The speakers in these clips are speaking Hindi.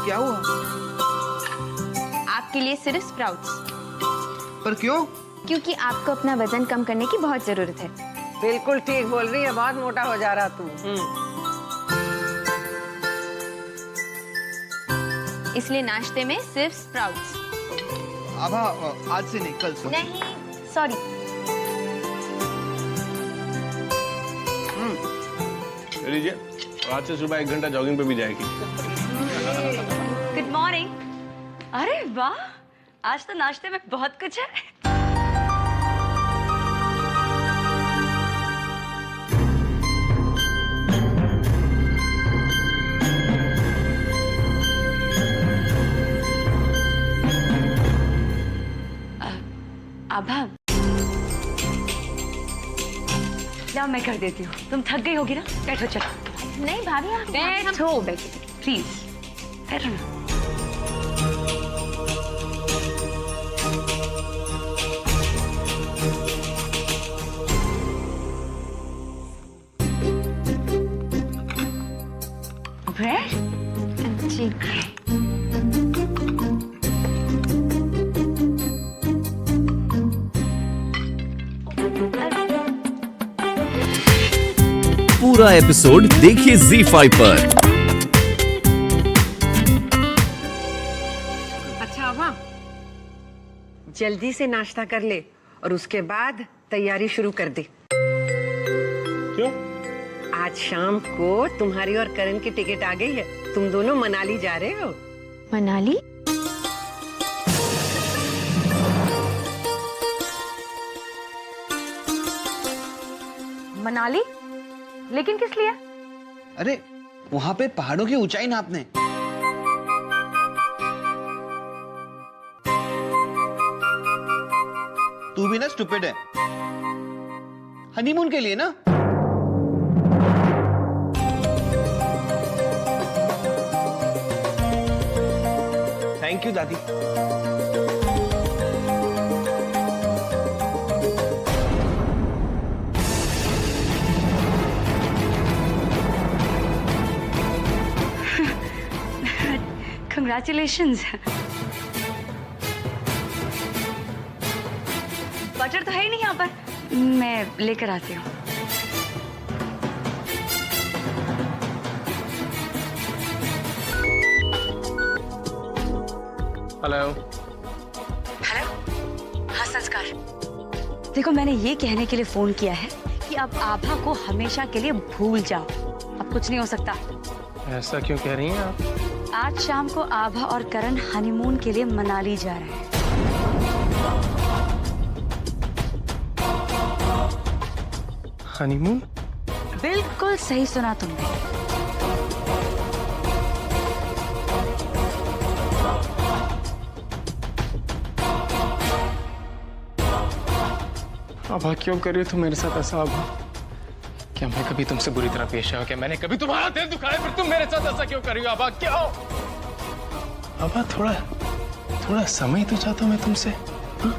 क्या हुआ? आपके लिए सिर्फ स्प्राउट्स। पर क्यों? क्योंकि आपको अपना वजन कम करने की बहुत जरूरत है। बिल्कुल ठीक बोल रही है, बहुत मोटा हो जा रहा तू। इसलिए नाश्ते में सिर्फ स्प्राउट्स। आभा, आज से नहीं, कल से। नहीं, सॉरी। लीजिए, आज से सुबह 1 घंटा जॉगिंग पे भी जाएगी। Good morning. अरे वाह, आज तो नाश्ते में बहुत कुछ है। आभा, लाओ मैं कर देती हूँ। तुम थक गई होगी ना, बैठो। चलो। नहीं भाभी, आप बैठो प्लीज, बैठो ना। ब्रेड जी। पूरा एपिसोड देखिए ZEE5 पर। अच्छा आभा, जल्दी से नाश्ता कर ले और उसके बाद तैयारी शुरू कर दे। क्यों? आज शाम को तुम्हारी और करण की टिकट आ गई है। तुम दोनों मनाली जा रहे हो। मनाली? मनाली? लेकिन किस लिए? अरे वहां पे पहाड़ों की ऊंचाई नापने। तू भी ना स्टूपिड है। हनीमून के लिए ना। थैंक यू दादी। कंग्रेचुलेशंस। बटर तो है ही नहीं यहाँ पर, मैं लेकर आती हूँ। हेलो। हेलो, हाँ संस्कार। देखो, मैंने ये कहने के लिए फोन किया है कि अब आभा को हमेशा के लिए भूल जाओ। अब कुछ नहीं हो सकता। ऐसा क्यों कह रही हैं आप? आज शाम को आभा और करण हनीमून के लिए मनाली जा रहे हैं। हनीमून? बिल्कुल सही सुना तुमने। आभा, क्यों कर रही हो तुम मेरे साथ ऐसा? आभा, क्या मैं कभी तुमसे बुरी तरह पेश आया? क्या मैंने कभी तुम्हारा दिल दुखाया? फिर तुम मेरे साथ ऐसा क्यों कर रही हो? आभा, क्यों? आभा, थोड़ा समय तो चाहता हूं मैं तुमसे। हाँ?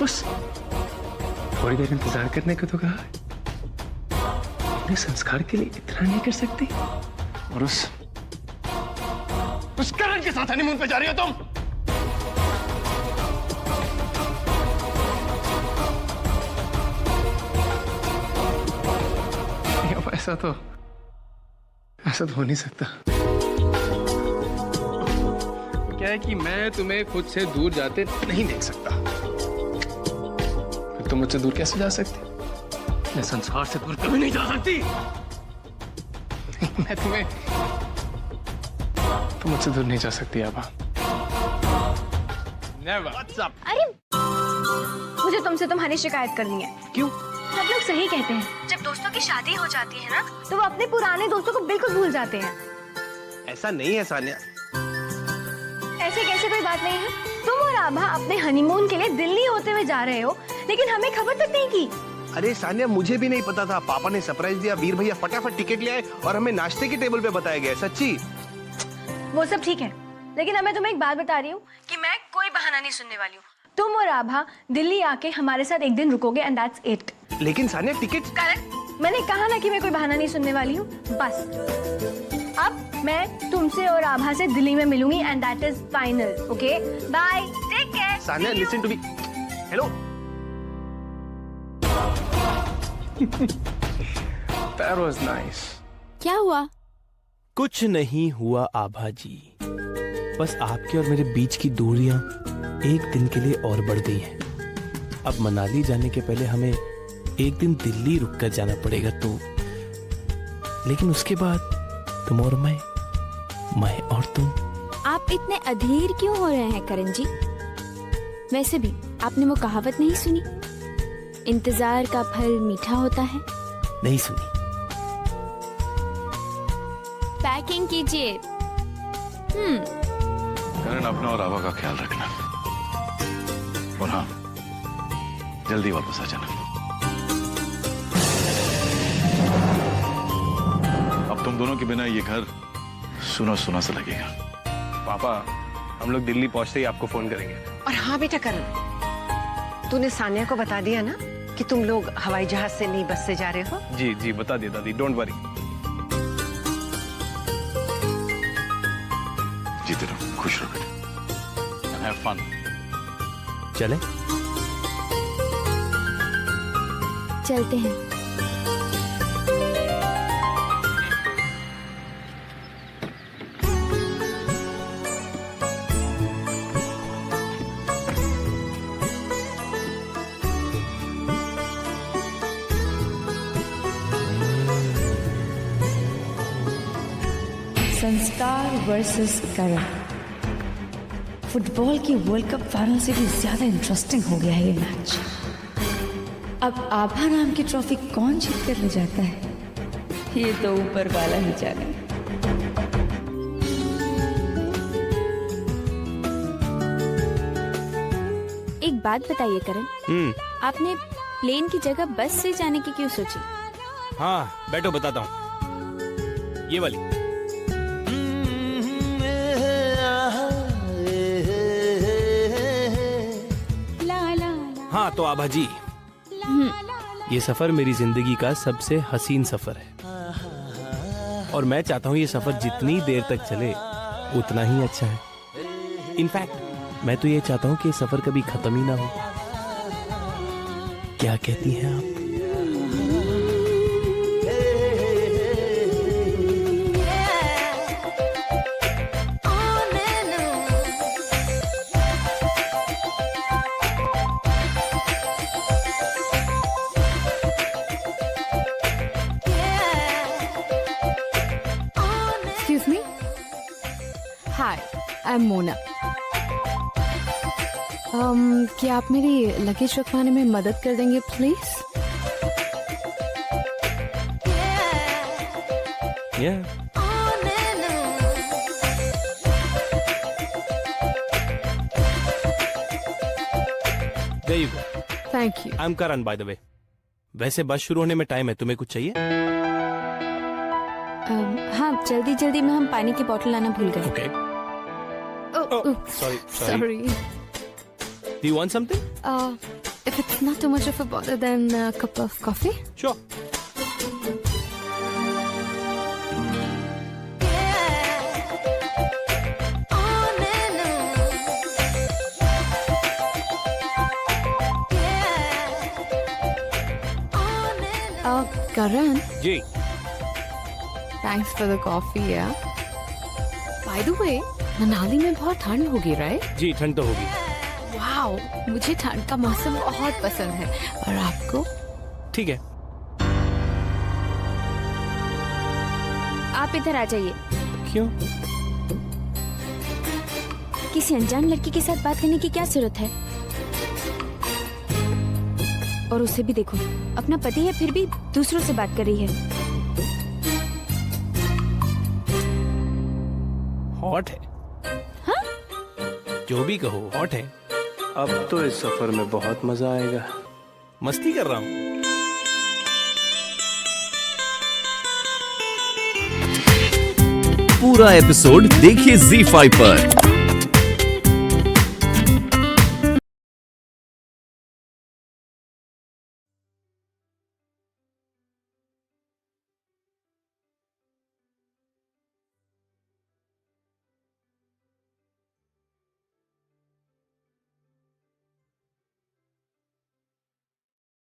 बस थोड़ी देर इंतजार करने को तो कहा। अपने संस्कार के लिए इतना नहीं कर सकती? और उस करण के साथ हनीमून पे जा रही हो तुम? ऐसा तो हो नहीं सकता। क्या है कि मैं तुम्हें खुद से दूर जाते नहीं देख सकता। फिर तुम मुझसे दूर कैसे जा सकती? मैं संसार से दूर कभी नहीं जा सकती। मैं तुम मुझसे दूर नहीं जा सकती आभा। Never. अरे मुझे तुमसे तुम्हारी शिकायत करनी है। क्यों? सब लोग सही कहते हैं, जब दोस्तों की शादी हो जाती है ना, तो वो अपने पुराने दोस्तों को बिल्कुल भूल जाते हैं। ऐसा नहीं है सानिया। ऐसे कैसे कोई बात नहीं है? तुम और आभा अपने हनीमून के लिए दिल्ली होते हुए जा रहे हो, लेकिन हमें खबर तक नहीं की। अरे सानिया, मुझे भी नहीं पता था। पापा ने सरप्राइज दिया, वीर भैया फटाफट टिकट ले आए और हमें नाश्ते की टेबल पे बताया गया। सच्ची। वो सब ठीक है, लेकिन अब मैं तुम्हें एक बात बता रही हूँ कि मैं कोई बहाना नहीं सुनने वाली हूँ। तुम और आभा दिल्ली आके हमारे साथ एक दिन रुकोगे, एंड दैट्स इट। लेकिन सानिया, टिकट। करण, मैंने कहा ना कि मैं कोई बहाना नहीं सुनने वाली हूँ। बस अब मैं तुमसे और आभा से दिल्ली में मिलूंगी and that is final. Okay bye, take care. Sanya listen to me. Hello. That was nice. क्या हुआ? कुछ नहीं हुआ आभा जी, बस आपके और मेरे बीच की दूरियां एक दिन के लिए और बढ़ गई हैं। अब मनाली जाने के पहले हमें एक दिन दिल्ली रुक कर जाना पड़ेगा तो, लेकिन उसके बाद तुम और मैं और तुम। आप इतने अधीर क्यों हो रहे हैं करण जी? वैसे भी आपने वो कहावत नहीं सुनी, इंतजार का फल मीठा होता है? नहीं सुनी। पैकिंग कीजिए। करण, अपना और आभा का ख्याल रखना, और हाँ, जल्दी वापस आ जाना। अब तुम दोनों के बिना ये घर सुना सुना सा लगेगा। पापा, हम लोग दिल्ली पहुंचते ही आपको फोन करेंगे। और हाँ बेटा करण, तूने सान्या को बता दिया ना कि तुम लोग हवाई जहाज से नहीं बस से जा रहे हो? जी जी बता दिया दादी, डोंट वरी। जीते रहो, खुश रहो बेटा, हैव फन। चले? चलते हैं। संस्कार वर्सेस करण। फुटबॉल की वर्ल्ड कप फाइनल से भी ज्यादा इंटरेस्टिंग हो गया है ये मैच। अब आभा नाम की ट्रॉफी कौन जीत कर ले जाता है, ये तो ऊपर वाला ही जाने। एक बात बताइए करण, आपने प्लेन की जगह बस से जाने की क्यों सोची? हाँ बैठो, बताता हूँ। ये वाली। हाँ तो आभा जी, ये सफर मेरी जिंदगी का सबसे हसीन सफर है, और मैं चाहता हूँ ये सफर जितनी देर तक चले उतना ही अच्छा है। इनफैक्ट मैं तो ये चाहता हूँ कि ये सफर कभी खत्म ही ना हो। क्या कहती हैं आप? Excuse me? Hi, I'm Mona. क्या आप मेरी लगेज रखवाने में मदद कर देंगे please? Yeah. There you go. Thank you. I'm Karan, by the way. वैसे बस शुरू होने में टाइम है, तुम्हें कुछ चाहिए? हाँ, जल्दी जल्दी में हम पानी की बोतल लाना भूल गए। Okay. Oh, Sorry. sorry. Do you want something? If it's not too much of a bother, then a cup of coffee. Sure. Karan, ji. thanks for the coffee, yeah. By the way, Manali में बहुत ठंड होगी, right? जी ठंड तो होगी। वाओ, मुझे ठंड का मौसम बहुत पसंद है। और आपको? ठीक है। आप इधर आ जाइए। क्यों? किसी अनजान लड़की के साथ बात करने की क्या जरूरत है? और उसे भी देखो, अपना पति है फिर भी दूसरों से बात कर रही है। हॉट है। हाँ? जो भी कहो, हॉट है। अब तो इस सफर में बहुत मजा आएगा। मस्ती कर रहा हूँ। पूरा एपिसोड देखिए ZEE5 पर।